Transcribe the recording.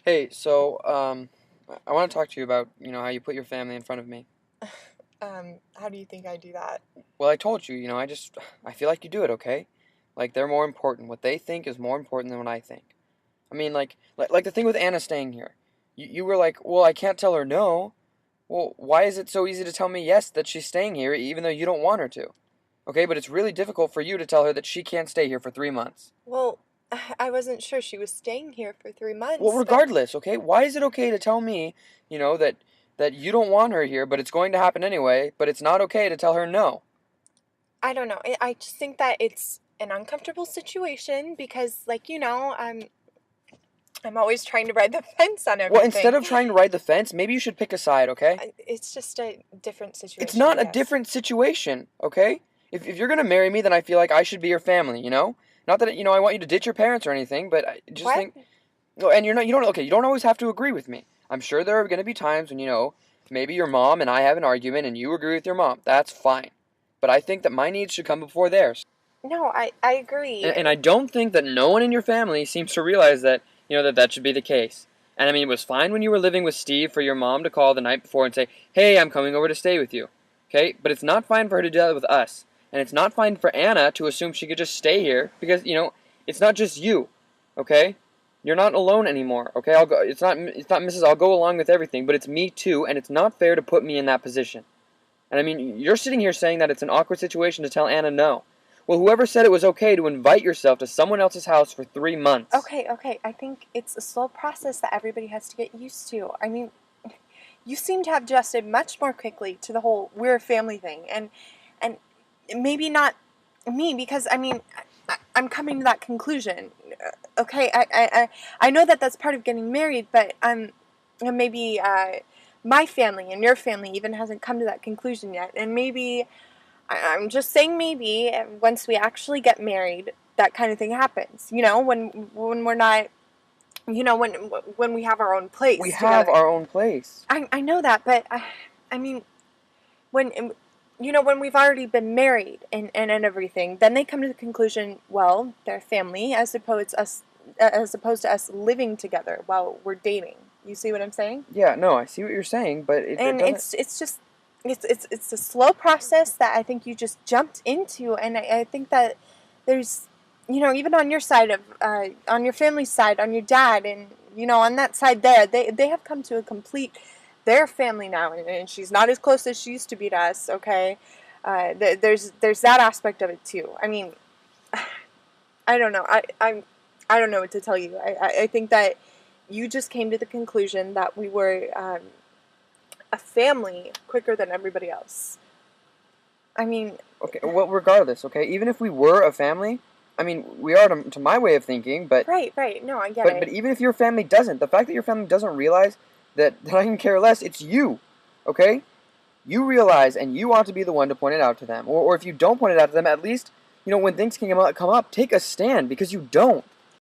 Hey, I want to talk to you about, how you put your family in front of me. How do you think I do that? Well, I told you, I feel like you do it, okay? Like, they're more important. What they think is more important than what I think. I mean, like the thing with Anna staying here. You were like, well, I can't tell her no. Well, why is it so easy to tell me yes that she's staying here even though you don't want her to? Okay, but it's really difficult for you to tell her that she can't stay here for 3 months. Well, I wasn't sure she was staying here for three Well, months, but regardless, okay? Why is it okay to tell me, that you don't want her here, but it's going to happen anyway, but it's not okay to tell her no? I don't know. I just think that it's an uncomfortable situation because, I'm always trying to ride the fence on Well, instead everything. of trying to ride the fence, maybe you should pick a side, okay? It's just a different It's situation, I not a guess. different situation, okay? If you're gonna marry me, then I feel like I should be your family, you know? Not that, I want you to ditch your parents or anything, but I just What? think, no, and you don't always have to agree with me. I'm sure there are gonna be times when, maybe your mom and I have an argument and you agree with your mom. That's fine. But I think that my needs should come before theirs. No, I agree. And I don't think that no one in your family seems to realize that, that should be the case. And I mean, it was fine when you were living with Steve for your mom to call the night before and say, hey, I'm coming over to stay with you. Okay? But it's not fine for her to do that with us. And it's not fine for Anna to assume she could just stay here because, it's not just you. Okay? You're not alone anymore. Okay? I'll go. It's not Mrs. I'll go along with everything, but it's me too, and it's not fair to put me in that position. And I mean, you're sitting here saying that it's an awkward situation to tell Anna no. Well, whoever said it was okay to invite yourself to someone else's house for 3 months? Okay. I think it's a slow process that everybody has to get used to. I mean, you seem to have adjusted much more quickly to the whole we're a family thing, and maybe not me because I'm coming to that conclusion. Okay, I know that that's part of getting married, but maybe my family and your family even hasn't come to that conclusion yet, and maybe I'm just saying maybe once we actually get married, that kind of thing happens. When we're not, when we have our own We place have together. our own place. I know that, but I mean, when when we've already been married and everything, then they come to the conclusion, well, they're family as opposed to us living together while we're dating. You see what I'm saying? Yeah, no, I see what you're saying, but it And doesn't. it's just it's a slow process that I think you just jumped into, and I think that there's even on your side of on your family's side, on your dad, and on that side there, they have come to a complete they're family now, and she's not as close as she used to be to us. Okay, there's that aspect of it too. I mean, I don't know. I don't know what to tell you. I think that you just came to the conclusion that we were a family quicker than everybody else. I mean, Okay, well, regardless, okay, even if we were a family, I mean, we are to my way of thinking, but right. No, I get but it. even if your family doesn't, the fact that your family doesn't realize that I can care less, it's you, okay? You realize, and you ought to be the one to point it out to them, or if you don't point it out to them, at least when things can come up, take a stand because you don't.